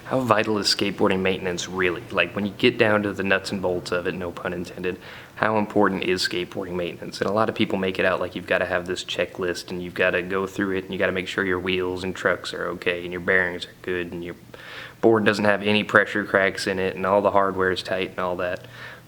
how vital is skateboarding maintenance really? Like when you get down to the nuts and bolts of it, no pun intended, how important is skateboarding maintenance? And a lot of people make it out like you've got to have this checklist and you've got to go through it and you got to make sure your wheels and trucks are okay and your bearings are good and your board doesn't have any pressure cracks in it and all the hardware is tight and all that.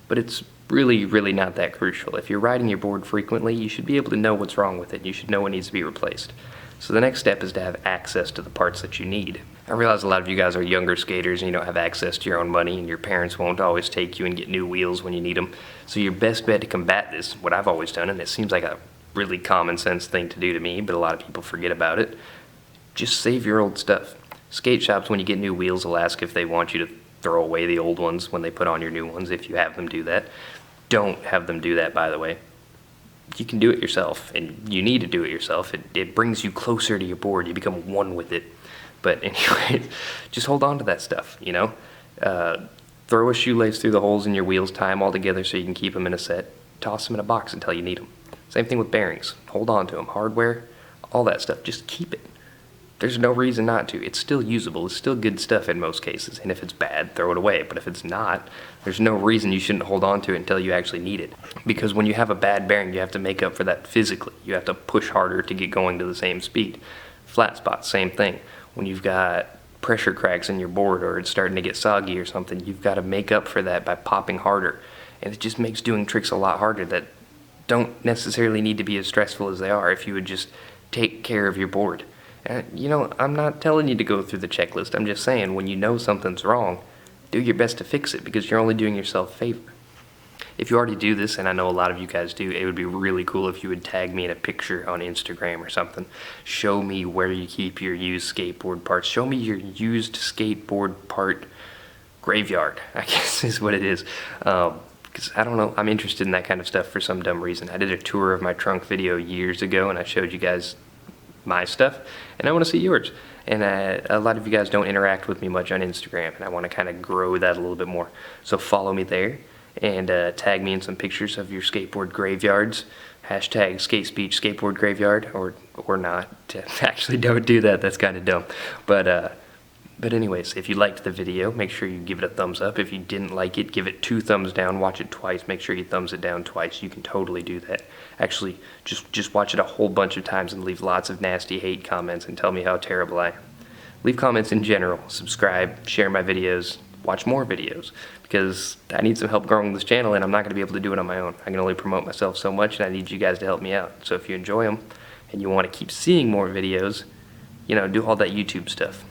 But it's really not that crucial. If you're riding your board frequently, you should be able to know what's wrong with it. You should know what needs to be replaced. So the next step is to have access to the parts that you need. I realize a lot of you guys are younger skaters and you don't have access to your own money and your parents won't always take you and get new wheels when you need them. So your best bet to combat this, what I've always done, and it seems like a really common sense thing to do to me, but a lot of people forget about it, just save your old stuff. Skate shops, when you get new wheels, will ask if they want you to throw away the old ones when they put on your new ones, if you have them do that. Don't have them do that, by the way. You can do it yourself, and you need to do it yourself. It brings you closer to your board. You become one with it. But anyway, just hold on to that stuff, you know? Throw a shoelace through the holes in your wheels, tie them all together so you can keep them in a set. Toss them in a box until you need them. Same thing with bearings. Hold on to them. Hardware, all that stuff. Just keep it. There's no reason not to. It's still usable. It's still good stuff in most cases. And if it's bad, throw it away. But if it's not, there's no reason you shouldn't hold on to it until you actually need it. Because when you have a bad bearing, you have to make up for that physically. You have to push harder to get going to the same speed. Flat spots, same thing. When you've got pressure cracks in your board or it's starting to get soggy or something, you've got to make up for that by popping harder. And it just makes doing tricks a lot harder that don't necessarily need to be as stressful as they are if you would just take care of your board. You know, I'm not telling you to go through the checklist. I'm just saying when you know something's wrong, do your best to fix it because you're only doing yourself a favor. If you already do this, and I know a lot of you guys do, it would be really cool if you would tag me in a picture on Instagram or something. Show me where you keep your used skateboard parts. Show me your used skateboard part graveyard, I guess is what it is. Because I don't know, I'm interested in that kind of stuff for some dumb reason. I did a tour of my trunk video years ago and I showed you guys my stuff, and I want to see yours. And a lot of you guys don't interact with me much on Instagram, and I want to kind of grow that a little bit more. So follow me there, and tag me in some pictures of your skateboard graveyards. Hashtag skate speech skateboard graveyard, or not. Actually, don't do that. That's kind of dumb. But anyways, if you liked the video, make sure you give it a thumbs up. If you didn't like it, give it 2 thumbs down. Watch it twice. Make sure you thumbs it down twice. You can totally do that. Actually, just watch it a whole bunch of times and leave lots of nasty hate comments and tell me how terrible I am. Leave comments in general. Subscribe, share my videos, watch more videos. Because I need some help growing this channel and I'm not going to be able to do it on my own. I can only promote myself so much and I need you guys to help me out. So if you enjoy them and you want to keep seeing more videos, you know, do all that YouTube stuff.